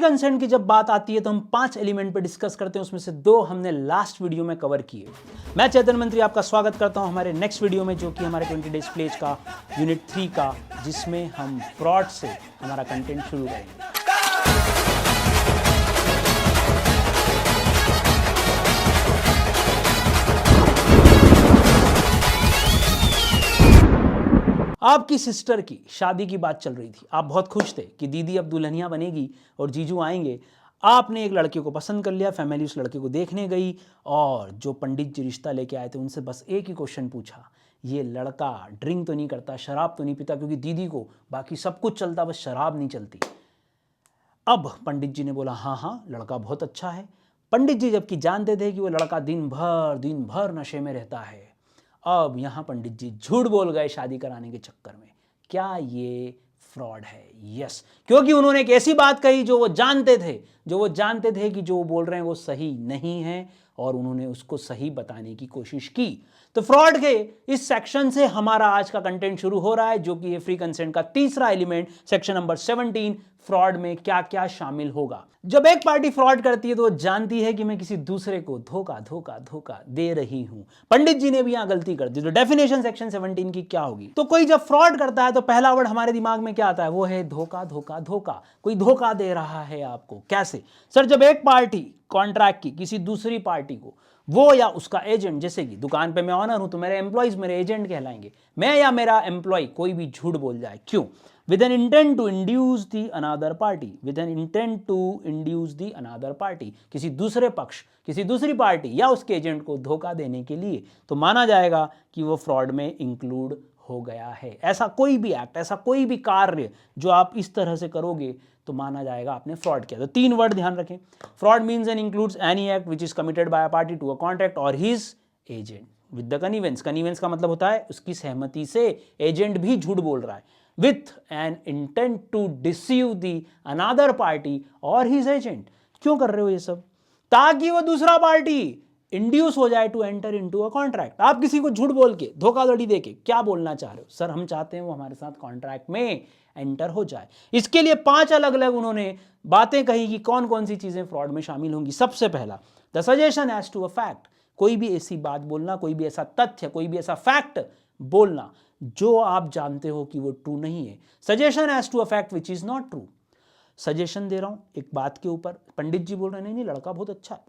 Consent की जब बात आती है तो हम 5 एलिमेंट पे डिस्कस करते हैं, उसमें से 2 हमने लास्ट वीडियो में कवर किए। मैं चेतन मंत्री आपका स्वागत करता हूं हमारे नेक्स्ट वीडियो में, जो कि हमारे 20 डेज प्लेज का यूनिट 3 का, जिसमें हम फ्रॉड से हमारा कंटेंट शुरू करेंगे। आपकी सिस्टर की शादी की बात चल रही थी। आप बहुत खुश थे कि दीदी अब दुल्हनिया बनेगी और जीजू आएंगे। आपने एक लड़के को पसंद कर लिया, फैमिली उस लड़के को देखने गई और जो पंडित जी रिश्ता लेके आए थे उनसे बस एक ही क्वेश्चन पूछा, ये लड़का ड्रिंक तो नहीं करता, शराब तो नहीं पीता? क्योंकि दीदी को बाकी सब कुछ चलता, बस शराब नहीं चलती। अब पंडित जी ने बोला हाँ हाँ, लड़का बहुत अच्छा है। पंडित जी जबकि जानते थे कि वो लड़का दिन भर नशे में रहता है। अब यहाँ पंडित जी झूठ बोल गए शादी कराने के चक्कर में। क्या ये फ्रॉड है? यस, क्योंकि उन्होंने एक ऐसी बात कही जो वो जानते थे कि जो वो बोल रहे हैं वो सही नहीं है, और उन्होंने उसको सही बताने की कोशिश की। तो फ्रॉड के इस सेक्शन से हमारा आज का कंटेंट शुरू हो रहा है, जो कि ये फ्री कंसेंट का तीसरा एलिमेंट, सेक्शन नंबर 17, फ्रॉड में क्या क्या शामिल होगा। जब एक पार्टी फ्रॉड करती है तो वो जानती है कि मैं किसी दूसरे को धोखा दे रही हूं। पंडित जी ने भी यहां गलती कर दी। तो डेफिनेशन सेक्शन 17 की क्या होगी? तो कोई जब फ्रॉड करता है तो पहला वर्ड हमारे दिमाग में क्या आता है? वो है धोखा। कोई धोखा दे रहा है आपको। कैसे? सर, जब एक पार्टी कॉन्ट्रैक्ट की किसी दूसरी पार्टी को, वो या उसका एजेंट, जैसे कि दुकान पे मैं ऑनर हूं तो मेरे एम्प्लॉइज मेरे एजेंट कहलाएंगे। मैं या मेरा एम्प्लॉय कोई भी झूठ बोल जाए, क्यों? with an intent to induce the another party, किसी दूसरे पक्ष, किसी दूसरी पार्टी या उसके एजेंट को धोखा देने के लिए, तो माना जाएगा कि वो फ्रॉड में इंक्लूड हो गया है। ऐसा कोई भी एक्ट, ऐसा कोई भी कार्य जो आप इस तरह से करोगे तो माना जाएगा आपने फ्रॉड किया। तो 3 वर्ड ध्यान रखें। Fraud means and includes any act which is committed by a party to a contract और his agent with the convenience. Convenience का मतलब होता है उसकी सहमति से एजेंट भी झूठ बोल रहा है। with an intent to deceive the another party or his agent। क्यों कर रहे हो ये सब? ताकि वो दूसरा पार्टी इंड्यूस हो जाए to enter into a contract. आप किसी को झूठ बोल के, धोखाधड़ी देके क्या बोलना चाह रहे हो? सर, हम चाहते हैं वो हमारे साथ कॉन्ट्रैक्ट में एंटर हो जाए। इसके लिए 5 अलग अलग उन्होंने बातें कही कि कौन कौन सी चीजें फ्रॉड में शामिल होंगी। सबसे पहला, the suggestion as to a fact. कोई भी ऐसी बात बोलना, कोई भी ऐसा तथ्य, कोई भी ऐसा फैक्ट बोलना जो आप जानते हो कि वो ट्रू नहीं है। Suggestion as to a fact which is not true. Suggestion दे रहा हूं एक बात के ऊपर, पंडित जी बोल रहे हैं नहीं लड़का बहुत अच्छा है,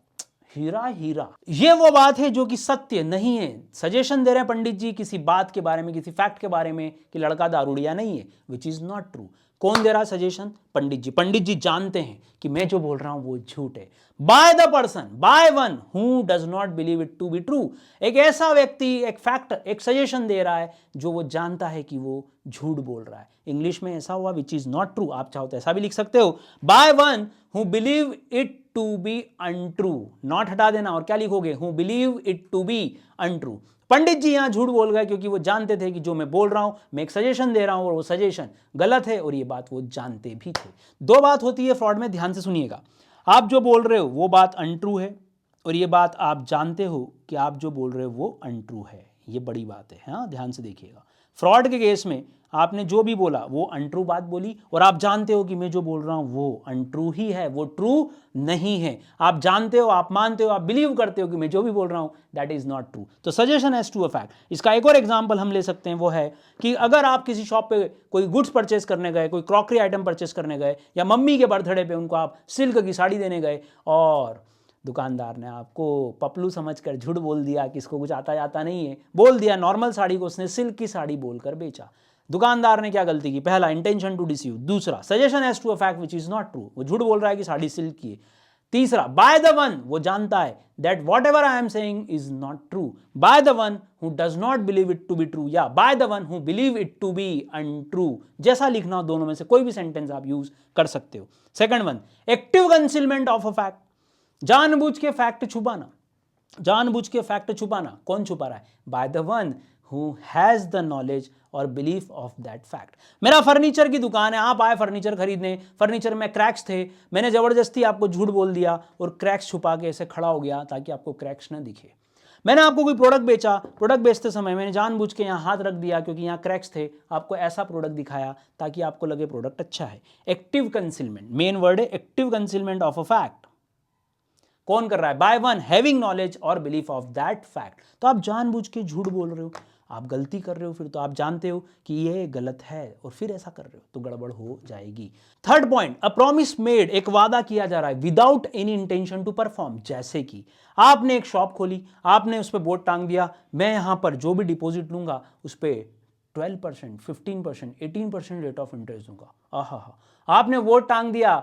हीरा, ये वो बात है जो कि सत्य नहीं है। सजेशन दे रहे हैं पंडित जी किसी बात के बारे में, किसी फैक्ट के बारे में कि लड़का दारूडिया नहीं है, विच इज नॉट ट्रू। कौन दे रहा है सजेशन? पंडित जी। पंडित जी जानते हैं कि मैं जो बोल रहा हूं वो झूठ है। By the person, by one who does not believe it to be true. एक ऐसा व्यक्ति एक फैक्ट, एक सजेशन दे रहा है जो वो जानता है कि वो झूठ बोल रहा है। इंग्लिश में ऐसा हुआ विच इज नॉट ट्रू। आप चाहो तो ऐसा भी लिख सकते हो, by one who believe it to be untrue. Not हटा देना और क्या लिखोगे? Who believe it to be untrue. Pandit ji यहां झूठ बोल गए क्योंकि वो जानते थे कि जो मैं बोल रहा हूं, मैं एक सजेशन दे रहा हूं और वो सजेशन गलत है, और ये बात वो जानते भी थे। 2 बात होती है फ्रॉड में, ध्यान से सुनिएगा। आप जो बोल रहे हो वो बात अनट्रू है, और ये बात आप जानते हो कि आप जो बोल रहे हो वो अनट्रू है। ये बड़ी बात है, हाँ, ध्यान से देखिएगा। फ्रॉड के केस में आपने जो भी बोला वो अनट्रू बात बोली, और आप जानते हो कि मैं जो बोल रहा हूं वो अनट्रू ही है, वो ट्रू नहीं है। आप जानते हो, आप मानते हो, आप बिलीव करते हो कि मैं जो भी बोल रहा हूं दैट इज नॉट ट्रू। तो suggestion as to a fact. इसका एक और एग्जांपल हम ले सकते हैं, वो है कि अगर आप किसी शॉप पे कोई गुड्स परचेस करने गए, कोई क्रॉकरी आइटम परचेस करने गए, या मम्मी के बर्थडे पे उनको आप सिल्क की साड़ी देने गए और दुकानदार ने आपको पपलू समझकर झूठ बोल दिया कि इसको कुछ आता जाता नहीं है, बोल दिया नॉर्मल साड़ी को उसने सिल्क की साड़ी बोलकर बेचा। दुकानदार ने क्या गलती की? पहला, इंटेंशन टू डिसीव। दूसरा, suggestion as to a fact which is not true. वो झूठ बोल रहा है कि साड़ी सिल्क की है। तीसरा, बाय द वन, वो जानता है that whatever I am saying is not true. By the one who does not believe it to be true, या by the one who believe it to be untrue. जैसा लिखना हो, दोनों में से कोई भी सेंटेंस आप यूज कर सकते हो। Second one, active concealment of a fact. जानबूझ के फैक्ट छुपाना। जानबूझ के फैक्ट छुपाना। कौन छुपा रहा है? By the one who has the knowledge और बिलीफ ऑफ दैट फैक्ट। मेरा फर्नीचर की दुकान है, आप आए फर्नीचर खरीदने, फर्नीचर में क्रैक्स थे, मैंने जबरदस्ती आपको झूठ बोल दिया और क्रैक्स छुपा के ऐसे खड़ा हो गया ताकि आपको क्रैक्स ना दिखे। मैंने आपको कोई प्रोडक्ट बेचा, प्रोडक्ट बेचते समय मैंने जानबूझ के यहाँ हाथ रख दिया क्योंकि यहाँ क्रैक्स थे, आपको ऐसा प्रोडक्ट दिखाया ताकि आपको लगे प्रोडक्ट अच्छा है। एक्टिव कंसीलमेंट, मेन वर्ड है active concealment of a fact. कौन कर रहा है? बाय वन हैविंग नॉलेज और बिलीफ ऑफ दैट फैक्ट। तो आप जानबूझ के झूठ बोल रहे हो, आप गलती कर रहे हो, फिर तो आप जानते हो कि ये गलत है और फिर ऐसा कर रहे हो तो गड़बड़ हो जाएगी। Third point, a promise made, एक वादा किया जा रहा है without any intention to perform. जैसे कि आपने एक शॉप खोली, आपने उस पर बोर्ड टांग दिया, मैं यहां पर जो भी डिपॉजिट लूंगा उस पर 12%, 15%, 18% रेट ऑफ इंटरेस्ट दूंगा। आहा, आपने बोर्ड टांग दिया,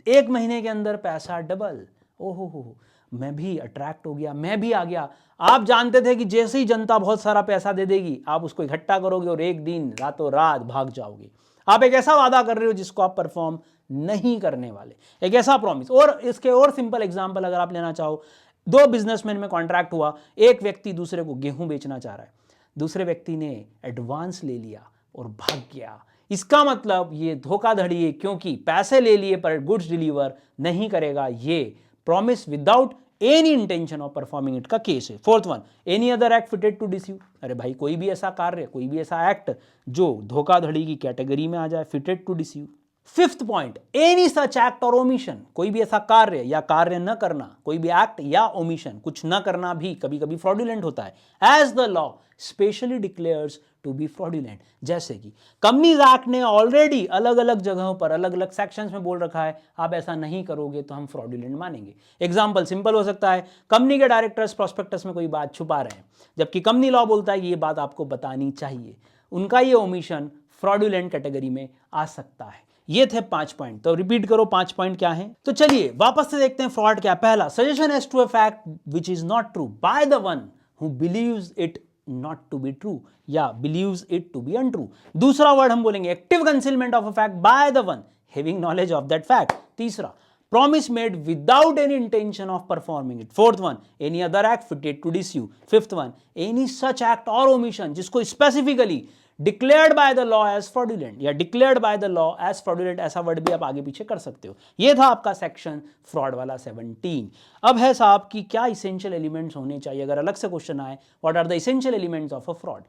1 महीने के अंदर पैसा डबल। ओहो हो, मैं भी अट्रैक्ट हो गया, मैं भी आ गया। आप जानते थे कि जैसे ही जनता बहुत सारा पैसा दे देगी आप उसको इकट्ठा करोगे और एक दिन रातों रात भाग जाओगे। आप एक ऐसा वादा कर रहे हो जिसको आप परफॉर्म नहीं करने वाले, एक ऐसा प्रॉमिस। और इसके और सिंपल एग्जांपल अगर आप लेना चाहो, 2 बिजनेसमैन में कॉन्ट्रैक्ट हुआ, एक व्यक्ति दूसरे को गेहूं बेचना चाह रहा है, दूसरे व्यक्ति ने एडवांस ले लिया और भाग गया। इसका मतलब ये धोखाधड़ी है, क्योंकि पैसे ले लिए पर गुड्स डिलीवर नहीं करेगा। ये promise without any intention of performing it का केस है। Fourth one, any other act fitted to deceive. अरे भाई, कोई भी ऐसा कार्य, कोई भी ऐसा एक्ट जो धोखाधड़ी की कैटेगरी में आ जाए, fitted to deceive. Fifth point, any such act और ओमिशन, कोई भी ऐसा कार्य या कार्य न करना, कोई भी एक्ट या ओमिशन, कुछ न करना भी कभी कभी फ्रॉडुलेंट होता है, as the law specially declares to be fraudulent. जैसे कि कंपनीज एक्ट ने ऑलरेडी अलग अलग जगहों पर अलग अलग सेक्शंस में बोल रखा है, आप ऐसा नहीं करोगे तो हम फ्रॉडुलेंट मानेंगे। एग्जांपल सिंपल हो सकता है, कंपनी के डायरेक्टर्स प्रोस्पेक्टस में कोई बात छुपा रहे हैं, जबकि कंपनी लॉ बोलता है कि ये बात आपको बतानी चाहिए। उनका ये ओमिशन फ्रॉडुलेंट कैटेगरी में आ सकता है। ये थे 5 पॉइंट। तो रिपीट करो 5 पॉइंट क्या हैं। तो चलिए वापस से देखते हैं फ्रॉड क्या। पहला, suggestion as to a fact which is not true by the one who believes it not to be true या believes it to be untrue. दूसरा वर्ड हम बोलेंगे active concealment of a fact by the one having knowledge of that fact. तीसरा, promise made without any intention of performing it. Fourth one, any other act fitted to deceive. Fifth one, any such act or omission जिसको specifically declared by the law as fraudulent या declared by the law as fraudulent, ऐसा word भी आप आगे पीछे कर सकते हो। ये था आपका सेक्शन फ्रॉड वाला 17। अब है साहब कि क्या इसेंशियल एलिमेंट्स होने चाहिए अगर अलग से क्वेश्चन आए, what are the essential elements of a fraud.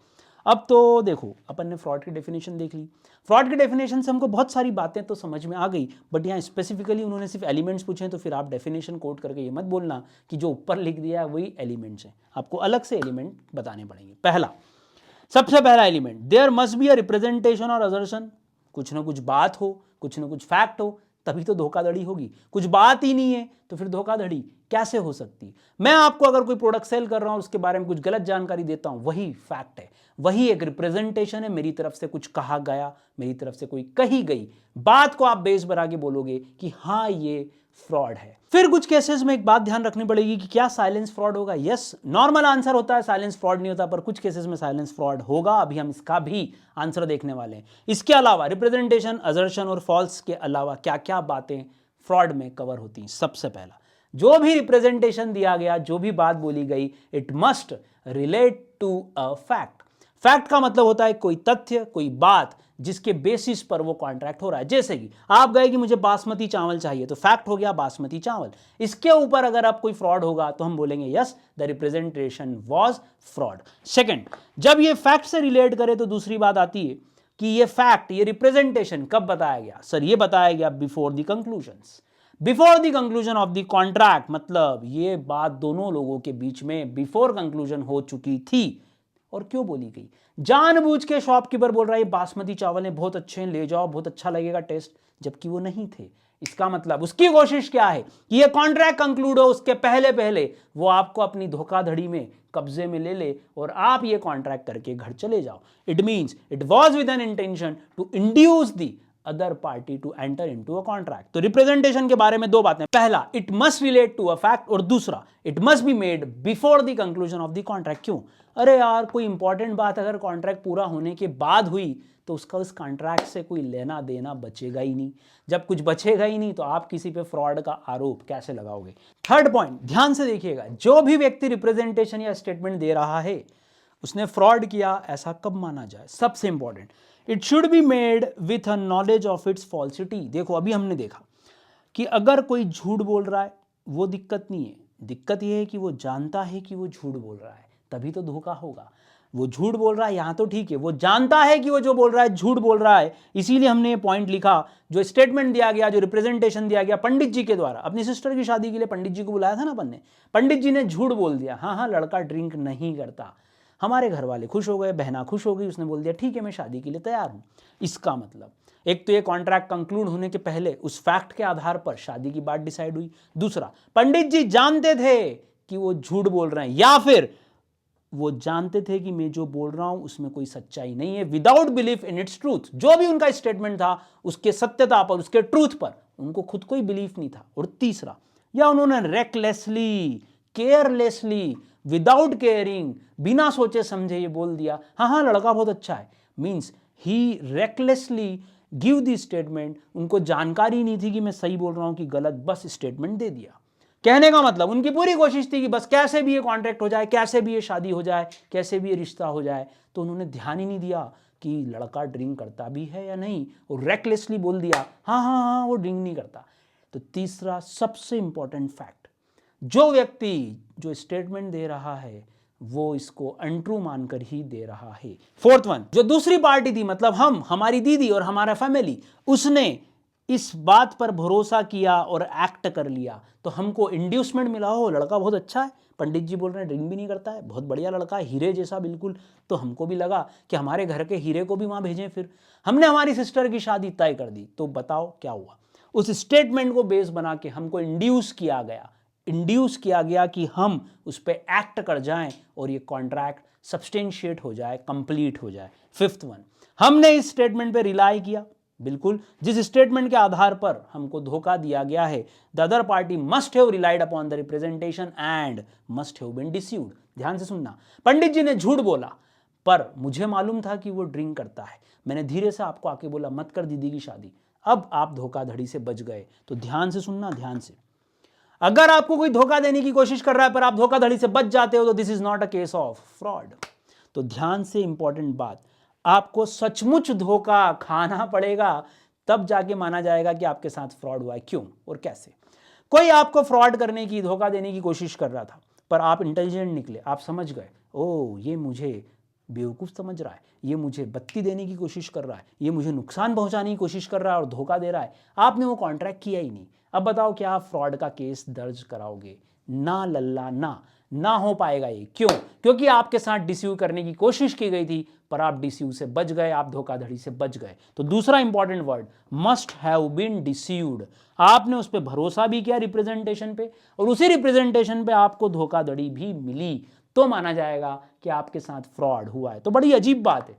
अब तो देखो, अपन ने फ्रॉड की डेफिनेशन देख ली। फ्रॉड की डेफिनेशन से हमको बहुत सारी बातें तो समझ में आ गई, बट यहाँ स्पेसिफिकली उन्होंने सिर्फ एलिमेंट्स पूछे, तो फिर आप डेफिनेशन कोट करके ये मत बोलना कि जो ऊपर लिख दिया है वही एलिमेंट्स हैं। आपको अलग से एलिमेंट बताने पड़ेंगे। पहला, सबसे पहला element, there must be a representation और असर्शन। कुछ ना कुछ बात हो, कुछ ना कुछ फैक्ट हो, तभी तो धोखाधड़ी होगी। कुछ बात ही नहीं है तो फिर धोखाधड़ी कैसे हो सकती। मैं आपको अगर कोई प्रोडक्ट सेल कर रहा हूं, उसके बारे में कुछ गलत जानकारी देता हूं, वही फैक्ट है, वही एक रिप्रेजेंटेशन है। मेरी तरफ से कुछ कहा गया, मेरी तरफ से कोई कही गई बात को आप बेस बना के बोलोगे कि हाँ ये फ्रॉड है। फिर कुछ केसेस में एक बात ध्यान रखनी पड़ेगी कि क्या साइलेंस फ्रॉड होगा। यस, नॉर्मल आंसर होता है साइलेंस फ्रॉड नहीं होता, पर कुछ केसेस में साइलेंस फ्रॉड होगा। अभी हम इसका भी आंसर देखने वाले हैं। इसके अलावा रिप्रेजेंटेशन, असर्शन और फॉल्स के अलावा क्या क्या बातें फ्रॉड में कवर होती हैं। सबसे पहला, जो भी रिप्रेजेंटेशन दिया गया, जो भी बात बोली गई, it must relate to a fact. Fact का मतलब होता है कोई तथ्य, कोई बात जिसके बेसिस पर वो कॉन्ट्रैक्ट हो रहा है। जैसे कि आप गए कि मुझे बासमती चावल चाहिए, तो फैक्ट हो गया बासमती चावल। इसके ऊपर अगर आप कोई फ्रॉड होगा तो हम बोलेंगे yes the representation was fraud. Second, जब ये फैक्ट से रिलेट करे तो दूसरी बात आती है कि ये फैक्ट, ये रिप्रेजेंटेशन कब बताया गया। सर ये बताया गया before the conclusions, before the conclusion of the contract. मतलब ये बात दोनों लोगों के बीच में बिफोर कंक्लूजन हो चुकी थी। और क्यों बोली गई? जानबूझ के शॉपकीपर बोल रहा है बासमती चावल है, बहुत अच्छे हैं, ले जाओ, बहुत अच्छा लगेगा टेस्ट, जबकि वो नहीं थे। इसका मतलब उसकी कोशिश क्या है कि ये कॉन्ट्रैक्ट कंक्लूड हो, उसके पहले पहले वो आपको अपनी धोखाधड़ी में कब्जे में ले ले और आप ये कॉन्ट्रैक्ट करके घर चले जाओ। It means it was with an intention to induce the other party to enter into a contract. तो रिप्रेजेंटेशन के बारे में दो बातें, पहला it must relate to a fact और दूसरा it must be made before the conclusion of the contract. क्यों? अरे यार, कोई इंपॉर्टेंट बात अगर कॉन्ट्रैक्ट पूरा होने के बाद हुई तो उसका उस कॉन्ट्रैक्ट से कोई लेना देना बचेगा ही नहीं। जब कुछ बचेगा ही नहीं तो आप किसी पे फ्रॉड का आरोप कैसे लगाओगे। थर्ड पॉइंट ध्यान से देखिएगा, जो भी व्यक्ति रिप्रेजेंटेशन या स्टेटमेंट दे रहा है उसने फ्रॉड किया, ऐसा कब माना जाए। सबसे important, it should be made with a knowledge of its falsity. देखो अभी हमने देखा कि अगर कोई झूठ बोल रहा है वो दिक्कत नहीं है, दिक्कत यह है कि वो जानता है कि वो झूठ बोल रहा है, तभी तो धोखा होगा। वो झूठ बोल रहा है यहाँ तो ठीक है, वो जानता है कि वो जो बोल रहा है झूठ बोल रहा है, इसीलिए हमने ये पॉइंट लिखा। जो स्टेटमेंट दिया गया, जो रिप्रेजेंटेशन दिया गया पंडित जी के द्वारा, अपनी सिस्टर की शादी के लिए पंडित जी को बुलाया था ना अपन ने, पंडित जी ने झूठ बोल दिया, हाँ हाँ लड़का ड्रिंक नहीं करता। हमारे घर वाले खुश हो गए, बहना खुश हो गई, उसने बोल दिया ठीक है मैं शादी के लिए तैयार हूँ। इसका मतलब एक तो ये कॉन्ट्रैक्ट कंक्लूड होने के पहले उस फैक्ट के आधार पर शादी की बात डिसाइड हुई। दूसरा, पंडित जी जानते थे कि वो झूठ बोल रहे हैं, या फिर वो जानते थे कि मैं जो बोल रहा हूं उसमें कोई सच्चाई नहीं है, without belief in its truth. जो भी उनका स्टेटमेंट था उसके सत्यता पर, उसके ट्रूथ पर उनको खुद कोई बिलीफ नहीं था। और तीसरा, या उन्होंने रेकलेसली, केयरलेसली, विदाउट केयरिंग, बिना सोचे समझे ये बोल दिया हाँ हाँ लड़का बहुत अच्छा है, means he recklessly give the statement. उनको जानकारी नहीं थी कि मैं सही बोल रहा हूं कि गलत, बस स्टेटमेंट दे दिया। कहने का मतलब उनकी पूरी कोशिश थी कि बस कैसे भी ये कॉन्ट्रैक्ट हो जाए, कैसे भी ये शादी हो जाए, कैसे भी ये रिश्ता हो जाए। तो उन्होंने ध्यान ही नहीं दिया कि लड़का ड्रिंक करता भी है या नहीं, और रेकलेसली बोल दिया हाँ हाँ हाँ वो ड्रिंक नहीं करता। तो तीसरा सबसे इंपॉर्टेंट फैक्ट, जो व्यक्ति जो स्टेटमेंट दे रहा है वो इसको अनट्रू मानकर ही दे रहा है। फोर्थ वन, जो दूसरी पार्टी थी, मतलब हम, हमारी दीदी और हमारा फैमिली, उसने इस बात पर भरोसा किया और एक्ट कर लिया। तो हमको इंड्यूसमेंट मिला, हो लड़का बहुत अच्छा है, पंडित जी बोल रहे हैं ड्रिंक भी नहीं करता है, बहुत बढ़िया लड़का है, हीरे जैसा बिल्कुल। तो हमको भी लगा कि हमारे घर के हीरे को भी वहां भेजें। फिर हमने हमारी सिस्टर की शादी तय कर दी। तो बताओ क्या हुआ, उस स्टेटमेंट को बेस बना के हमको इंड्यूस किया गया कि हम उस पर एक्ट कर जाएं और ये कॉन्ट्रैक्ट सब्सटेंशिएट हो जाए, कंप्लीट हो जाए। फिफ्थ वन, हमने इस स्टेटमेंट पे रिलाई किया, बिल्कुल जिस स्टेटमेंट के आधार पर हमको धोखा दिया गया है। The other party must have relied upon the representation and must have been deceived. ध्यान से सुनना, पंडित जी ने झूठ बोला, पर मुझे मालूम था कि वो ड्रिंक करता है। मैंने धीरे से आपको आके बोला मत कर दीदी की शादी, अब आप धोखाधड़ी से बच गए। तो ध्यान से सुनना, ध्यान से। अगर आपको कोई धोखा देने की कोशिश कर रहा है पर आप धोखाधड़ी से बच जाते हो, तो this is not a case of fraud. तो ध्यान से, इंपॉर्टेंट बात, आपको सचमुच धोखा खाना पड़ेगा, तब जाके माना जाएगा कि आपके साथ फ्रॉड हुआ है। क्यों और कैसे? कोई आपको फ्रॉड करने की, धोखा देने की कोशिश कर रहा था, पर आप इंटेलिजेंट निकले, आप समझ गए, ओ ये मुझे बेवकूफ़ समझ रहा है, ये मुझे बत्ती देने की कोशिश कर रहा है, ये मुझे नुकसान पहुंचाने की कोशिश कर रहा है और धोखा दे रहा है। आपने वो कॉन्ट्रैक्ट किया ही नहीं। अब बताओ क्या आप फ्रॉड का केस दर्ज कराओगे? ना लल्ला ना हो पाएगा ये। क्यों? क्योंकि आपके साथ डिसीव करने की कोशिश की गई थी, पर आप डिसीव से बच गए, आप धोखाधड़ी से बच गए। तो दूसरा important word, must have been deceived. आपने उस पर भरोसा भी किया रिप्रेजेंटेशन पे, और उसी रिप्रेजेंटेशन पे आपको धोखाधड़ी भी मिली, तो माना जाएगा कि आपके साथ फ्रॉड हुआ है। तो बड़ी अजीब बात है,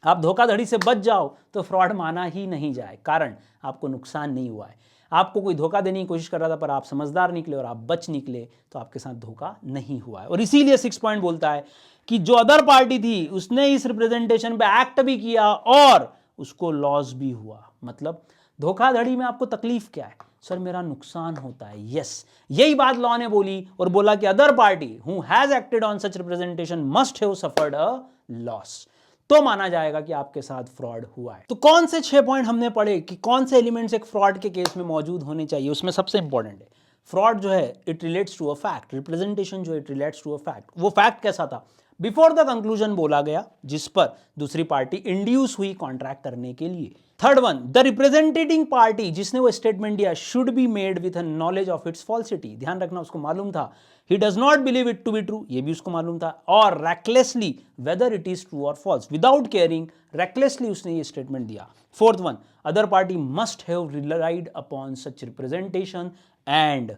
आप धोखाधड़ी से बच जाओ तो फ्रॉड माना ही नहीं जाए, कारण आपको नुकसान नहीं हुआ है। आपको कोई धोखा देने की कोशिश कर रहा था पर आप समझदार निकले और आप बच निकले, तो आपके साथ धोखा नहीं हुआ है। और इसीलिए 6 पॉइंट बोलता है कि जो अदर पार्टी थी उसने इस रिप्रेजेंटेशन पे एक्ट भी किया और उसको लॉस भी हुआ। मतलब धोखाधड़ी में आपको तकलीफ क्या है? सर मेरा नुकसान होता है। यस, यही बात लॉ ने बोली और बोला कि other party who has acted on such representation must have suffered a loss, तो माना जाएगा कि आपके साथ फ्रॉड हुआ है। तो कौन से 6 पॉइंट हमने पढ़े कि कौन से एलिमेंट्स एक फ्रॉड के केस में मौजूद होने चाहिए? उसमें सबसे इंपॉर्टेंट है फ्रॉड जो है it relates to a fact, representation जो it relates to a fact. वो फैक्ट कैसा था? बिफोर द कंक्लूजन बोला गया, जिस पर दूसरी पार्टी इंड्यूस हुई कॉन्ट्रैक्ट करने के लिए। Third one, the representing party जिसने वो स्टेटमेंट दिया should be made with knowledge of its falsity. ध्यान रखना, उसको मालूम था, he does not believe it to be true, ये भी उसको मालूम था, और recklessly whether it is true और फॉल्स, विदाउट केयरिंग, रैकलेसली उसने ये स्टेटमेंट दिया। Fourth one, other party must have relied upon such representation and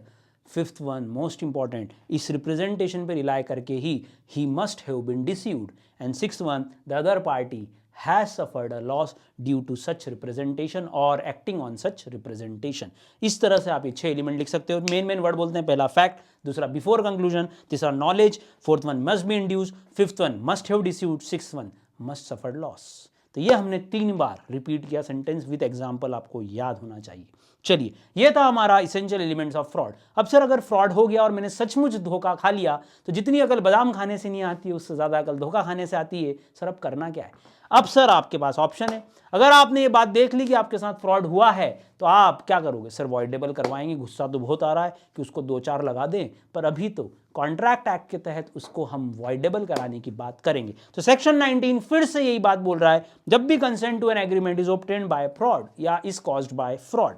fifth one, most important, इस रिप्रेजेंटेशन पे रिलाई करके he must have been deceived. And sixth one, the other party has suffered a loss due to such representation और acting on such representation. इस तरह से आप ये 6 element लिख सकते हो। मेन वर्ड बोलते हैं, पहला फैक्ट, दूसरा बिफोर कंक्लूजन, तीसरा knowledge, fourth one must be induced, fifth one must have deceived, sixth one must suffered loss. तो ये हमने 3 बार रिपीट किया सेंटेंस विद एग्जाम्पल, आपको याद होना चाहिए। चलिए, ये था हमारा इसेंशियल एलिमेंट्स ऑफ फ्रॉड। अब सर अगर फ्रॉड हो गया और मैंने सचमुच धोखा खा लिया तो जितनी अकल बादाम खाने से नहीं आती है उससे ज़्यादा अकल धोखा खाने से आती है। सर अब करना क्या है? अब सर आपके पास ऑप्शन है। अगर आपने ये बात देख ली कि आपके साथ फ्रॉड हुआ है तो आप क्या करोगे? सर वॉइडेबल करवाएंगे। गुस्सा तो बहुत आ रहा है कि उसको 2-4 लगा दें, पर अभी तो कॉन्ट्रैक्ट एक्ट के तहत उसको हम वॉइडेबल कराने की बात करेंगे। तो सेक्शन 19 फिर से यही बात बोल रहा है, जब भी consent to an agreement is obtained by fraud या is caused by fraud,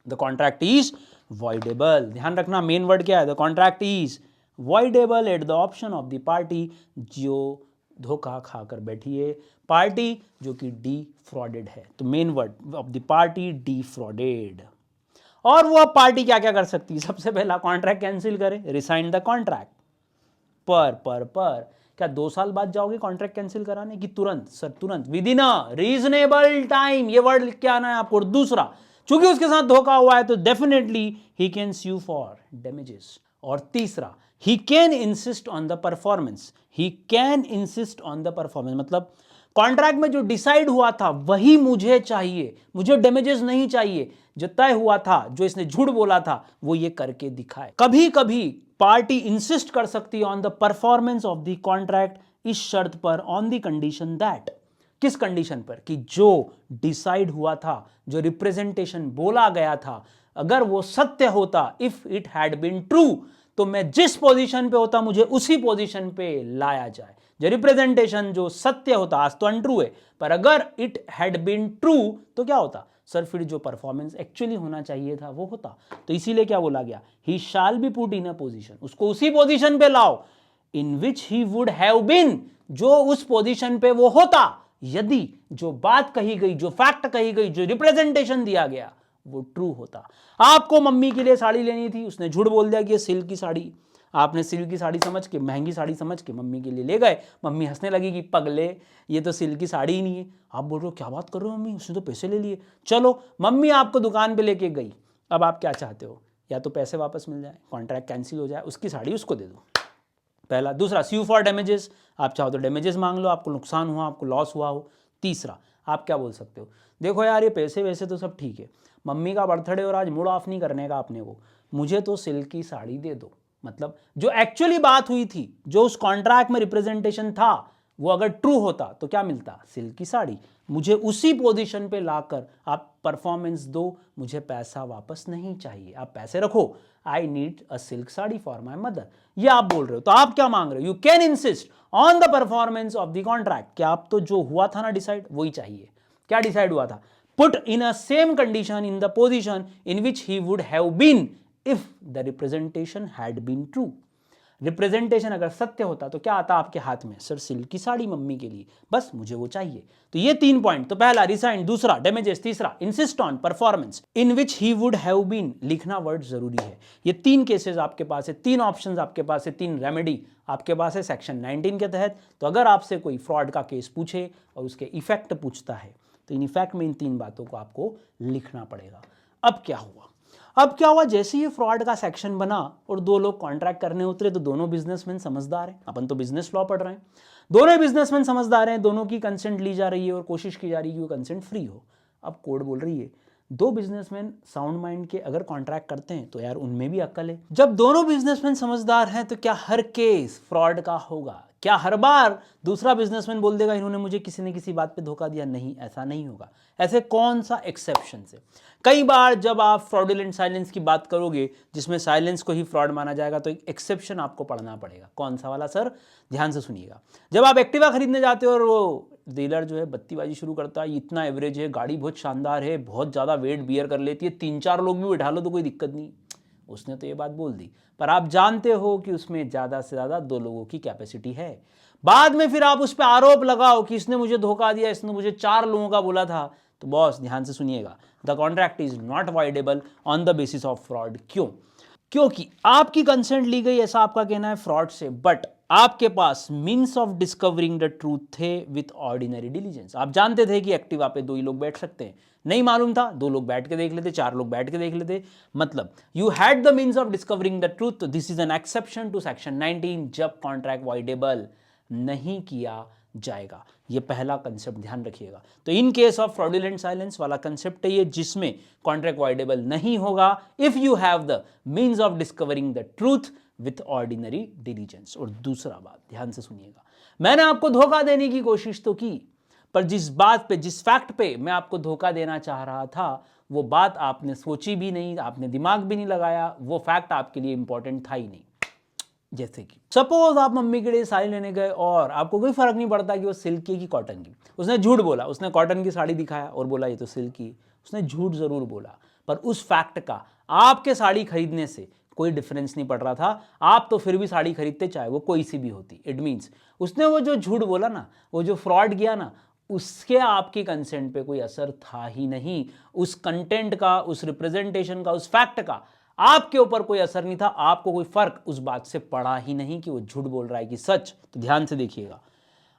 the contract is voidable. ध्यान रखना मेन वर्ड क्या है, the contract is voidable at the option of the party जो धोखा खाकर बैठी है, पार्टी जो कि डिफ्रॉडेड है। तो main word of the party defrauded. और वो अब पार्टी क्या क्या कर सकती है? सबसे पहला कॉन्ट्रैक्ट कैंसिल करे, रिसाइन द कॉन्ट्रैक्ट। पर क्या 2 साल बाद जाओगे कॉन्ट्रैक्ट कैंसिल कराने की? तुरंत? सर तुरंत, with in a reasonable time, ये वर्ड लिख के आना है आपको। दूसरा, चूंकि उसके साथ धोखा हुआ है तो definitely he can sue for damages. और तीसरा, he can insist on the performance. He can insist on the performance मतलब कॉन्ट्रैक्ट में जो डिसाइड हुआ था वही मुझे चाहिए, मुझे डैमेजेस नहीं चाहिए। जो तय हुआ था, जो इसने झूठ बोला था, वो ये करके दिखाए। कभी कभी पार्टी इंसिस्ट कर सकती है on the performance of the contract, इस शर्त पर, ऑन द कंडीशन दैट, किस कंडीशन पर? कि जो डिसाइड हुआ था, जो रिप्रेजेंटेशन बोला गया था, अगर वो सत्य होता, if it had been true, तो मैं जिस पोजीशन पे होता मुझे उसी पोजीशन पे लाया जाए। जो रिप्रेजेंटेशन जो सत्य होता, आज तो अनट्रू है, पर अगर इट हैड बीन ट्रू तो क्या होता? सर फिर जो परफॉर्मेंस एक्चुअली होना चाहिए था वो होता। तो इसीलिए क्या बोला गया, he shall be put in a position, उसको उसी पोजीशन पे लाओ in which he would have been, जो उस पोजीशन पे वो होता यदि जो बात कही गई, जो फैक्ट कही गई, जो रिप्रेजेंटेशन दिया गया वो ट्रू होता। आपको मम्मी के लिए साड़ी लेनी थी, उसने झूठ बोल दिया कि ये सिल्क की साड़ी, आपने सिल्क की साड़ी समझ के, महंगी साड़ी समझ के मम्मी के लिए ले गए। मम्मी हंसने लगी कि पगले, ये तो सिल्क की साड़ी ही नहीं है। आप बोल रहे हो क्या बात कर रहे हो मम्मी, उसने तो पैसे ले लिए। चलो मम्मी आपको दुकान पे लेके गई, अब आप क्या चाहते हो? या तो पैसे वापस मिल जाए, कॉन्ट्रैक्ट कैंसिल हो जाए, उसकी साड़ी उसको दे दो, पहला। दूसरा, स्यू फॉर डैमेजेस, आप चाहो तो डैमेजेस मांग लो, आपको नुकसान हुआ, आपको लॉस हुआ हो। तीसरा, आप क्या बोल सकते हो, देखो यार ये पैसे वैसे तो सब ठीक है, मम्मी का बर्थडे और आज मूड ऑफ नहीं करने का अपने को, मुझे तो सिल्क की साड़ी दे दो। मतलब जो एक्चुअली बात हुई थी, जो उस कॉन्ट्रैक्ट में रिप्रेजेंटेशन था, वो अगर ट्रू होता तो क्या मिलता? सिल्क की साड़ी। मुझे उसी पोजीशन पे लाकर आप परफॉर्मेंस दो, मुझे पैसा वापस नहीं चाहिए, आप पैसे रखो, I need a silk sari for my mother, ये आप बोल रहे हो। तो आप क्या मांग रहे हो? You can insist on the performance of the contract, क्या आप तो जो हुआ था ना डिसाइड, वही चाहिए। क्या डिसाइड हुआ था? Put in a same condition in the position in which he would have been if the representation had been true. Representation अगर सत्य होता तो क्या आता आपके हाथ में? सर सिल्क की साड़ी मम्मी के लिए, बस मुझे वो चाहिए। तो ये 3 पॉइंट, तो पहला रिसाइन, दूसरा डैमेजेस, तीसरा insist on performance in which he would have been. लिखना वर्ड जरूरी है। ये 3 केसेस आपके पास है, 3 ऑप्शंस आपके पास है, 3 रेमेडी आपके पास है सेक्शन 19 के तहत। तो अगर आपसे कोई फ्रॉड का केस पूछे और उसके इफेक्ट पूछता है तो इन इफेक्ट में इन 3 बातों को आपको लिखना पड़ेगा। अब क्या हुआ? अब क्या हुआ, जैसे ही फ्रॉड का सेक्शन बना और 2 लोग कॉन्ट्रैक्ट करने उतरे तो दोनों बिजनेसमैन समझदार हैं, अपन तो बिजनेस लॉ पढ़ रहे हैं, दोनों बिजनेसमैन समझदार हैं, दोनों की कंसेंट ली जा रही है और कोशिश की जा रही है कि वो कंसेंट फ्री हो। अब कोर्ट बोल रही है 2 बिजनेसमैन साउंड माइंड के अगर कॉन्ट्रैक्ट करते हैं तो यार उनमें भी अक्ल है। जब दोनों बिजनेसमैन समझदार हैं तो क्या हर केस फ्रॉड का होगा? क्या हर बार दूसरा बिजनेसमैन बोल देगा इन्होंने मुझे किसी न किसी बात पे धोखा दिया? नहीं, ऐसा नहीं होगा। ऐसे कौन सा एक्सेप्शन है? कई बार जब आप फ्रॉडुलेंट साइलेंस की बात करोगे जिसमें साइलेंस को ही फ्रॉड माना जाएगा तो एक एक्सेप्शन आपको पढ़ना पड़ेगा। कौन सा वाला सर? ध्यान से सुनिएगा। जब आप एक्टिवा खरीदने जाते हो और वो डीलर जो है बत्तीबाजी शुरू करता है, इतना एवरेज है, गाड़ी बहुत शानदार है, बहुत ज़्यादा वेट बियर कर लेती है, 3-4 लोग भी बिठा लो तो कोई दिक्कत नहीं, उसने तो ये बात बोल दी, पर आप जानते हो कि उसमें ज़्यादा से ज़्यादा 2 लोगों की कैपेसिटी है। बाद में फिर आप उस पर आरोप लगाओ कि इसने मुझे धोखा दिया, इसने मुझे 4 लोगों का बोला था, तो बॉस ध्यान से सुनिएगा, the contract is not voidable on the basis of fraud. क्यों? क्योंकि आपकी कंसेंट ली गई, ऐसा आपका कहना है, फ्रॉड से, बट आपके पास means of discovering the truth थे विथ ऑर्डिनरी डिलीजेंस। आप जानते थे कि एक्टिवा पे 2 ही लोग बैठ सकते हैं, नहीं मालूम था 2 लोग बैठ के देख लेते, 4 लोग बैठ के देख लेते, मतलब you had the means of discovering the truth. This is an exception to section 19 जब कॉन्ट्रैक्ट वाइडेबल नहीं किया जाएगा। ये पहला कंसेप्ट ध्यान रखिएगा। तो इन केस ऑफ फ्रॉडुलेंट साइलेंस वाला कंसेप्ट है ये, जिसमें कॉन्ट्रैक्ट वॉइडेबल नहीं होगा if you have the means of discovering the truth with ordinary diligence. और दूसरा बात ध्यान से सुनिएगा, मैंने आपको धोखा देने की कोशिश तो की, पर जिस बात पे, जिस फैक्ट पे मैं आपको धोखा देना चाह रहा था, वो बात आपने सोची भी नहीं, आपने दिमाग भी नहीं लगाया, वो फैक्ट आपके लिए इंपॉर्टेंट था ही नहीं। जैसे कि सपोज आप मम्मी के लिए साड़ी लेने गए और आपको कोई फर्क नहीं पड़ता कि वो सिल्क की कि कॉटन की, उसने झूठ बोला, उसने कॉटन की साड़ी दिखाया और बोला ये तो सिल्क की, उसने झूठ जरूर बोला, पर उस फैक्ट का आपके साड़ी खरीदने से कोई डिफरेंस नहीं पड़ रहा था, आप तो फिर भी साड़ी खरीदते चाहे वो कोई सी भी होती। इट मीन्स उसने वो जो झूठ बोला ना, वो जो फ्रॉड किया ना, उसके आपकी कंसेंट पे कोई असर था ही नहीं। उस कंटेंट का, उस रिप्रेजेंटेशन का, उस फैक्ट का आपके ऊपर कोई असर नहीं था, आपको कोई फर्क उस बात से पड़ा ही नहीं कि वो झूठ बोल रहा है कि सच। तो ध्यान से देखिएगा,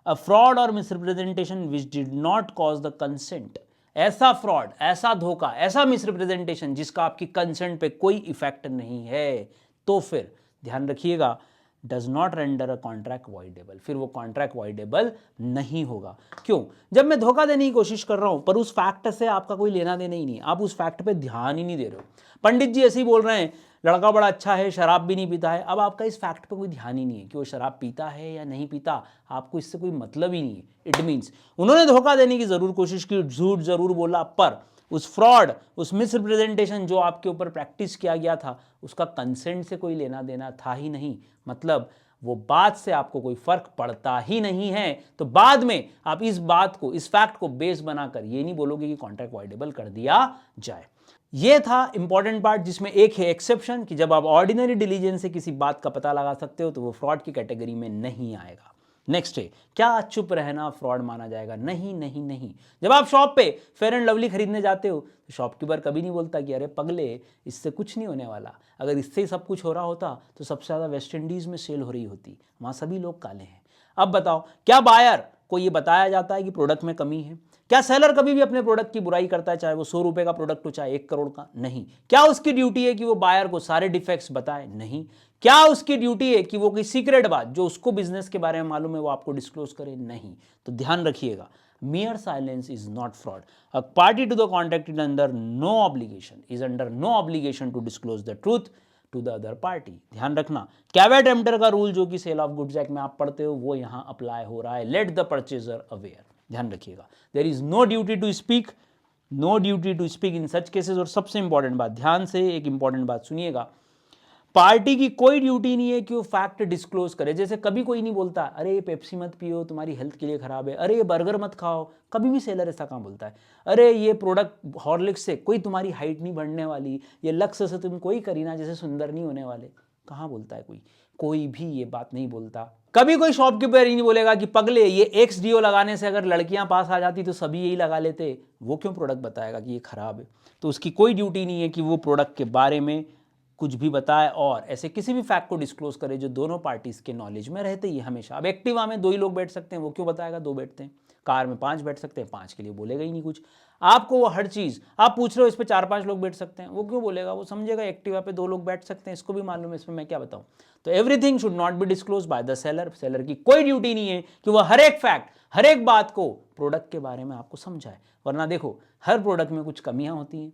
अ फ्रॉड और misrepresentation which did not cause the consent, ऐसा फ्रॉड, ऐसा धोखा, ऐसा मिसरिप्रेजेंटेशन जिसका आपकी कंसेंट पे कोई इफेक्ट नहीं है, तो फिर ध्यान रखिएगा, does not render a contract voidable, फिर वो कॉन्ट्रैक्ट वॉइडेबल नहीं होगा। क्यों? जब मैं धोखा देने की कोशिश कर रहा हूं पर उस फैक्ट से आपका कोई लेना देना ही नहीं, आप उस फैक्ट पे ध्यान ही नहीं दे रहे हो। पंडित जी ऐसे ही बोल रहे हैं लड़का बड़ा अच्छा है, शराब भी नहीं पीता है, अब आपका इस फैक्ट पे कोई ध्यान ही नहीं है कि वो शराब पीता है या नहीं पीता, आपको इससे कोई मतलब ही नहीं है। इट मीन्स उन्होंने धोखा देने की जरूर कोशिश की, झूठ जरूर बोला, पर उस फ्रॉड, उस मिसरिप्रेजेंटेशन जो आपके ऊपर प्रैक्टिस किया गया था, उसका कंसेंट से कोई लेना देना था ही नहीं, मतलब वो बात से आपको कोई फर्क पड़ता ही नहीं है। तो बाद में आप इस बात को, इस फैक्ट को बेस बनाकर ये नहीं बोलोगे कि कॉन्ट्रैक्ट वॉइडेबल कर दिया जाए। ये था इंपॉर्टेंट पार्ट, जिसमें एक है एक्सेप्शन कि जब आप ऑर्डिनरी डिलीजेंस से किसी बात का पता लगा सकते हो तो वो फ्रॉड की कैटेगरी में नहीं आएगा। नेक्स्ट है, क्या चुप रहना फ्रॉड माना जाएगा? नहीं नहीं नहीं। जब आप शॉप पे फेयर एंड लवली खरीदने जाते हो तो शॉपकीपर कभी नहीं बोलता कि अरे पगले, इससे कुछ नहीं होने वाला, अगर इससे ही सब कुछ हो रहा होता तो सबसे ज़्यादा वेस्ट इंडीज़ में सेल हो रही होती, वहाँ सभी लोग काले हैं। अब बताओ, क्या बायर को ये बताया जाता है कि प्रोडक्ट में कमी है? क्या सेलर कभी भी अपने प्रोडक्ट की बुराई करता है, चाहे वो 100 रुपए का प्रोडक्ट हो चाहे 1 करोड़ का? नहीं। क्या उसकी ड्यूटी है कि वो बायर को सारे डिफेक्ट्स बताए? नहीं। क्या उसकी ड्यूटी है कि वो कोई सीक्रेट बात जो उसको बिजनेस के बारे में मालूम है वो आपको डिस्क्लोज करे? नहीं। तो ध्यान रखिएगा, mere silence is not fraud. A party to the contract is under no obligation to disclose the truth to the other party. ध्यान रखना, कैवेट एम्प्टर का रूल जो कि सेल ऑफ गुड्स एक्ट में आप पढ़ते हो वो यहां अप्लाई हो रहा है। लेट द परचेजर अवेयर, ध्यान रखिएगा, there is no duty to speak, no duty to speak in such cases. और सबसे इंपॉर्टेंट बात, ध्यान से एक इंपॉर्टेंट बात सुनिएगा, पार्टी की कोई ड्यूटी नहीं है कि वो फैक्ट डिस्क्लोज करे। जैसे कभी कोई नहीं बोलता अरे ये पेप्सी मत पियो तुम्हारी हेल्थ के लिए खराब है, अरे ये बर्गर मत खाओ, कभी भी सेलर ऐसा कहाँ बोलता है? अरे ये प्रोडक्ट हॉर्लिक्स से कोई तुम्हारी हाइट नहीं बढ़ने वाली, ये लक्स से तुम कोई करीना जैसे सुंदर नहीं होने वाले, कहाँ बोलता है? कोई भी ये बात नहीं बोलता। कभी कोई शॉपकीपर ही नहीं बोलेगा कि पगले ये एक्स डीओ लगाने से अगर लड़कियां पास आ जाती तो सभी यही लगा लेते, वो क्यों प्रोडक्ट बताएगा कि ये खराब है? तो उसकी कोई ड्यूटी नहीं है कि वो प्रोडक्ट के बारे में कुछ भी बताए और ऐसे किसी भी फैक्ट को डिस्क्लोज करे जो दोनों पार्टीज के नॉलेज में रहते ही हमेशा। अब एक्टिवा में 2 ही लोग बैठ सकते हैं, वो क्यों बताएगा 2 बैठते हैं? कार में 5 बैठ सकते हैं, 5 के लिए बोलेगा ही नहीं कुछ। आपको वो हर चीज़, आप पूछ रहे हो इस पर 4-5 लोग बैठ सकते हैं, वो क्यों बोलेगा? वो समझेगा एक्टिवा पे 2 लोग बैठ सकते हैं, इसको भी मालूम है, इसमें मैं क्या बताऊं? तो everything should not be disclose by the seller. Seller की कोई ड्यूटी नहीं है कि वह हर एक फैक्ट, हर एक बात को प्रोडक्ट के बारे में आपको समझाए। वरना देखो, हर प्रोडक्ट में कुछ कमियां होती हैं,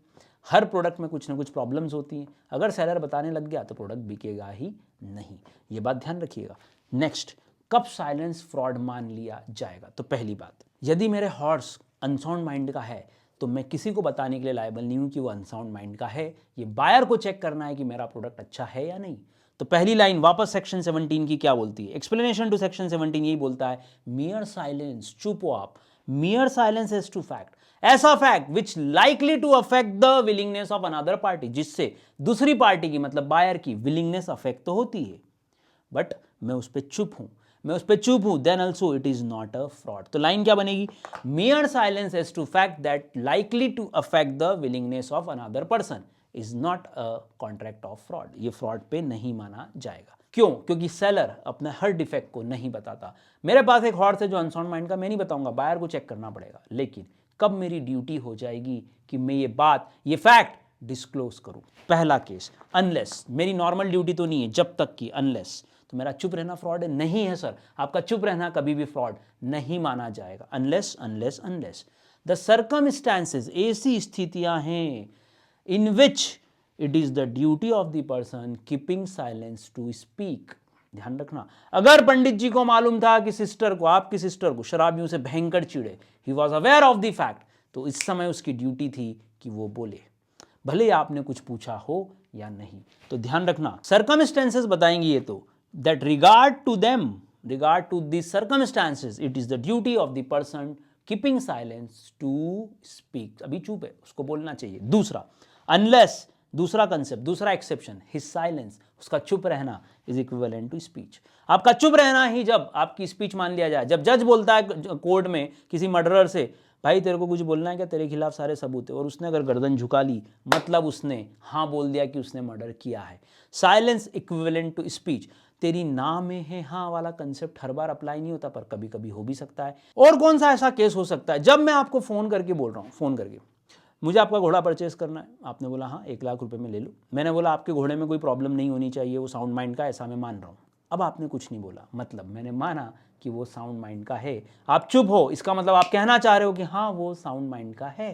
हर प्रोडक्ट में कुछ ना कुछ प्रॉब्लम्स होती हैं। अगर सेलर बताने लग गया तो प्रोडक्ट बिकेगा ही नहीं, ये बात ध्यान रखिएगा। नेक्स्ट, कब साइलेंस फ्रॉड मान लिया जाएगा? तो पहली बात, यदि मेरे हॉर्स अनसाउंड माइंड का है तो मैं किसी को बताने के लिए लायबल नहीं हूं कि वो अनसाउंड माइंड का है। ये बायर को चेक करना है कि मेरा प्रोडक्ट अच्छा है या नहीं। तो पहली लाइन वापस सेक्शन 17 की क्या बोलती है? एक्सप्लेनेशन टू सेक्शन 17 यही बोलता है, मियर साइलेंस, चुप हो आप, mere silence as to fact, ऐसा fact which likely to affect the willingness of another party, जिससे दूसरी पार्टी की मतलब बायर की विलिंगनेस अफेक्ट तो होती है, बट मैं उस पर चुप हूं, then also it is not a fraud. तो लाइन क्या बनेगी? Mere silence as to fact that likely to affect the willingness of another person is not a contract of fraud. ये फ्रॉड पे नहीं माना जाएगा। क्यों? क्योंकि सेलर अपने हर डिफेक्ट को नहीं बताता। मेरे पास एक हॉर्स है जो अनसाउंड माइंड का, मैं नहीं बताऊंगा, बायर को चेक करना पड़ेगा। लेकिन कब मेरी ड्यूटी हो जाएगी कि मैं ये बात, ये फैक्ट डिस्क्लोज करूं? पहला केस, अनलेस, मेरी नॉर्मल ड्यूटी तो नहीं है जब तक कि अनलेस, तो मेरा चुप रहना फ्रॉड है? नहीं है सर, आपका चुप रहना कभी भी फ्रॉड नहीं माना जाएगा। अनलेस द सर्कमस्टांसेस, ऐसी स्थितियां हैं in which it is the duty of the person keeping silence to speak. ध्यान रखना, अगर पंडित जी को मालूम था कि सिस्टर को, आपकी सिस्टर को शराबियों से भयंकर चिढ़े, he was aware of the fact, तो इस समय उसकी ड्यूटी थी कि वो बोले, भले ही आपने कुछ पूछा हो या नहीं। तो ध्यान रखना, सर्कमस्टेंसेस बताएंगे ये तो, that regard to the circumstances it is the duty of the person keeping silence to speak. अभी चुप है, उसको बोलना चाहिए। दूसरा, अनलेस, दूसरा कंसेप्ट, दूसरा एक्सेप्शन, हिज साइलेंस, उसका चुप रहना इज इक्विवेलेंट टू स्पीच। आपका चुप रहना ही जब आपकी स्पीच मान लिया जाए। जब जज बोलता है कोर्ट में किसी मर्डरर से, भाई तेरे को कुछ बोलना है क्या, तेरे खिलाफ सारे सबूत है, और उसने अगर गर्दन झुका ली, मतलब उसने हाँ बोल दिया कि उसने मर्डर किया है। Silence equivalent to speech. तेरी ना में है हाँ वाला कंसेप्ट हर बार अप्लाई नहीं होता, पर कभी कभी हो भी सकता है। और कौन सा ऐसा केस हो सकता है, जब मैं आपको फोन करके बोल रहा हूँ, फोन करके, मुझे आपका घोड़ा परचेस करना है, आपने बोला हाँ 1 लाख रुपए में ले लो। मैंने बोला आपके घोड़े में कोई प्रॉब्लम नहीं होनी चाहिए, वो साउंड माइंड का, ऐसा मैं मान रहा हूँ। अब आपने कुछ नहीं बोला, मतलब मैंने माना कि वो साउंड माइंड का है। आप चुप हो, इसका मतलब आप कहना चाह रहे हो कि हाँ वो साउंड माइंड का है।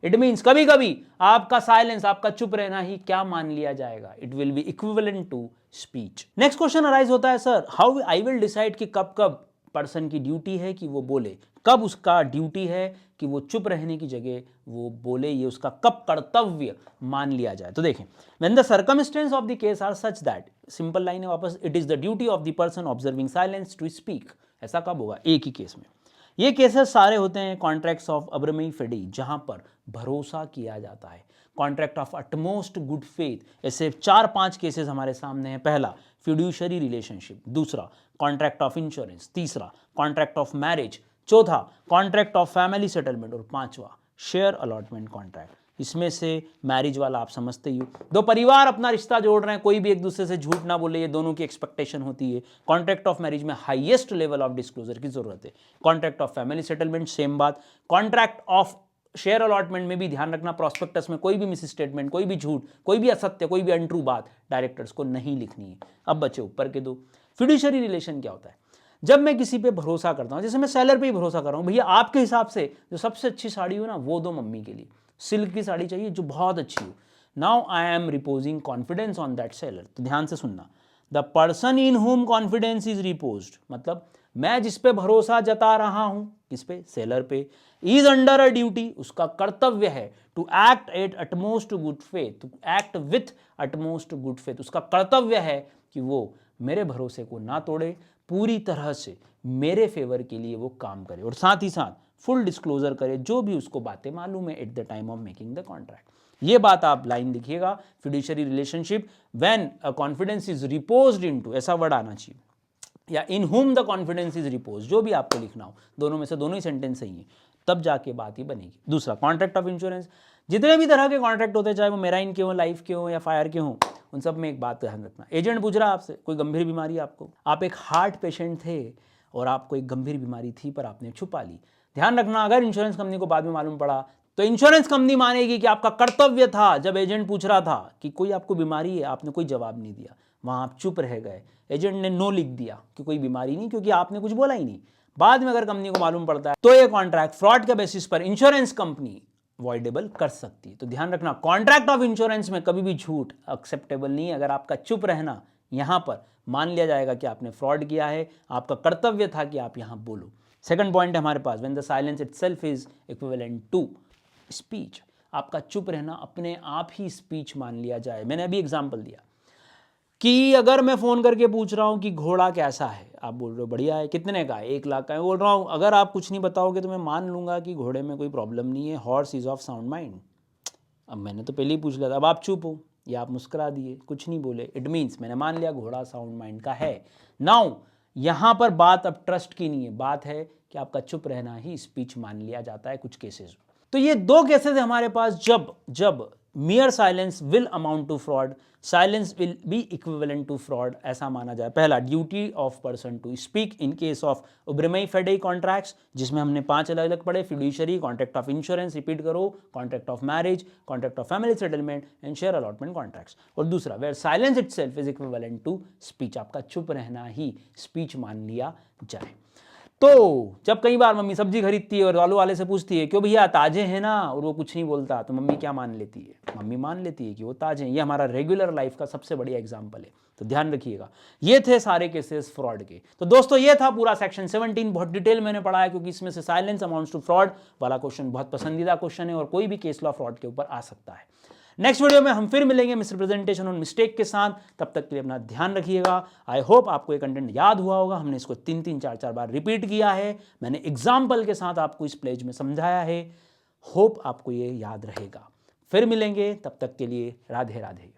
इट मीन्स कभी कभी आपका साइलेंस, आपका चुप रहना ही क्या मान लिया जाएगा, it will be equivalent to speech. Next question arise होता है, sir how I will decide कि कब कब पर्सन की ड्यूटी है कि वो बोले, कब उसका ड्यूटी है कि वो चुप रहने की जगह वो बोले, ये उसका कब कर्तव्य मान लिया जाए। तो देखें, when the circumstance of the case are such that, simple line है वापस, it is the duty of the person observing silence to speak. ऐसा कब होगा, एक ही केस में। ये केसेस सारे होते हैं कॉन्ट्रैक्ट्स ऑफ अब्रमी फेडी, जहां पर भरोसा किया जाता है, contract of utmost good faith. ऐसे 4-5 केसेस हमारे सामने हैं। पहला, फिड्यूशरी रिलेशनशिप। दूसरा, कॉन्ट्रैक्ट ऑफ इंश्योरेंस। तीसरा, कॉन्ट्रैक्ट ऑफ मैरिज। चौथा, कॉन्ट्रैक्ट ऑफ फैमिली सेटलमेंट। और पांचवा, शेयर अलॉटमेंट कॉन्ट्रैक्ट। इसमें से मैरिज वाला आप समझते ही हो, दो परिवार अपना रिश्ता जोड़ रहे हैं, कोई भी एक दूसरे से झूठ ना बोले, ये दोनों की एक्सपेक्टेशन होती है। कॉन्ट्रैक्ट ऑफ मैरिज में हाईएस्ट लेवल ऑफ डिस्क्लोजर की जरूरत है। Contract of family settlement same बात। कॉन्ट्रैक्ट ऑफ शेयर अलॉटमेंट में भी ध्यान रखना, प्रोस्पेक्टस में कोई भी मिस स्टेटमेंट, कोई भी झूठ, कोई भी असत्य, कोई भी अनट्रू बात डायरेक्टर्स को नहीं लिखनी है। अब बचे ऊपर के दो। फिड्यूशरी रिलेशन क्या होता है, जब मैं किसी पे भरोसा करता हूं, जैसे मैं सेलर पे ही भरोसा कर रहा हूं, भैया आपके हिसाब से जो सबसे अच्छी साड़ी हो ना वो दो मम्मी के लिए, सिल्क की साड़ी चाहिए जो बहुत अच्छी हो। Now I am reposing confidence on that seller. तो ध्यान से सुनना, द पर्सन इन हुम कॉन्फिडेंस इज रिपोज्ड, मतलब मैं जिस पे भरोसा जता रहा हूं, किस पे, सेलर पे, इज अंडर अ ड्यूटी, उसका कर्तव्य है, to act at utmost good faith, to act with utmost good faith, उसका कर्तव्य है कि वो मेरे भरोसे को ना तोड़े, पूरी तरह से मेरे फेवर के लिए वो काम करे, और साथ ही साथ फुल डिस्क्लोजर करे जो भी उसको बातें मालूम है at the time of making the contract. ये बात आप लाइन लिखिएगा, fiduciary relationship when a confidence is reposed into, ऐसा वर्ड आना चाहिए, या इन whom the confidence is repose, जो भी आपको लिखना हो, दोनों में से दोनों ही सेंटेंस सही है, तब जाके बात ही बनेगी। दूसरा, कॉन्ट्रैक्ट ऑफ इंश्योरेंस। जितने भी तरह के कॉन्ट्रैक्ट होते हैं, चाहे वो मेराइन के हो, लाइफ के हो या फायर के हो, उन सब में एक बात ध्यान रखना, एजेंट पूछ रहा है आपसे कोई गंभीर बीमारी आपको, आप एक हार्ट पेशेंट थे और आपको एक गंभीर बीमारी थी पर आपने छुपा ली। ध्यान रखना, अगर इंश्योरेंस कंपनी को बाद में मालूम पड़ा तो इंश्योरेंस कंपनी मानेगी कि आपका कर्तव्य था, जब एजेंट पूछ रहा था कि कोई आपको बीमारी है, आपने कोई जवाब नहीं दिया, वहां आप चुप रह गए, एजेंट ने नो लिख दिया कि कोई बीमारी नहीं, क्योंकि आपने कुछ बोला ही नहीं। बाद में अगर कंपनी को मालूम पड़ता है तो ये कॉन्ट्रैक्ट फ्रॉड के बेसिस पर इंश्योरेंस कंपनी वॉइडेबल कर सकती है। तो ध्यान रखना, कॉन्ट्रैक्ट ऑफ इंश्योरेंस में कभी भी झूठ एक्सेप्टेबल नहीं है। अगर आपका चुप रहना यहां पर मान लिया जाएगा कि आपने फ्रॉड किया है, आपका कर्तव्य था कि आप यहां बोलो। सेकंड पॉइंट है हमारे पास, when the silence itself is equivalent to speech, आपका चुप रहना अपने आप ही स्पीच मान लिया जाए। मैंने अभी एग्जांपल दिया कि अगर मैं फोन करके पूछ रहा हूं कि घोड़ा कैसा है, आप बोल रहे हो बढ़िया है, कितने का है, 1 लाख का है, बोल रहा हूं अगर आप कुछ नहीं बताओगे तो मैं मान लूंगा कि घोड़े में कोई प्रॉब्लम नहीं है, horse is of sound mind. अब मैंने तो पहले ही पूछ लिया था, अब आप चुप हो या आप मुस्कुरा दिए, कुछ नहीं बोले, इट मीन्स मैंने मान लिया घोड़ा साउंड माइंड का है। नाउ यहां पर बात अब ट्रस्ट की नहीं है, बात है कि आपका चुप रहना ही स्पीच मान लिया जाता है कुछ केसेस में। तो ये 2 केसेस है हमारे पास, जब mere silence will amount to fraud, silence will be equivalent to fraud, ऐसा माना जाए। पहला, duty of person to speak in case of uberrimae fidei contracts, जिसमें हमने 5 अलग अलग पढ़े, fiduciary, contract of insurance, repeat करो, contract of marriage, contract of family settlement and share allotment contracts. और दूसरा, where silence itself is equivalent to speech, आपका चुप रहना ही स्पीच मान लिया जाए। तो जब कई बार मम्मी सब्जी खरीदती है और आलू वाले से पूछती है क्यों भैया ताजे हैं ना, और वो कुछ नहीं बोलता, तो मम्मी क्या मान लेती है? मम्मी मान लेती है कि वो ताजे हैं। ये हमारा रेगुलर लाइफ का सबसे बढ़िया एग्जांपल है, तो ध्यान रखिएगा। ये थे सारे केसेस फ्रॉड के। तो दोस्तों ये था पूरा सेक्शन 17, बहुत डिटेल मैंने पढ़ा है क्योंकि इसमें से साइलेंस अमाउंट्स टू फ्रॉड वाला क्वेश्चन बहुत पसंदीदा क्वेश्चन है और कोई भी केस लॉ फ्रॉड के ऊपर आ सकता है। नेक्स्ट वीडियो में हम फिर मिलेंगे मिसरिप्रेजेंटेशन और मिस्टेक के साथ। तब तक के लिए अपना ध्यान रखिएगा। आई होप आपको ये कंटेंट याद हुआ होगा। हमने इसको 3-3, 4-4 बार रिपीट किया है। मैंने एग्जाम्पल के साथ आपको इस पेज में समझाया है। होप आपको ये याद रहेगा। फिर मिलेंगे, तब तक के लिए राधे राधे।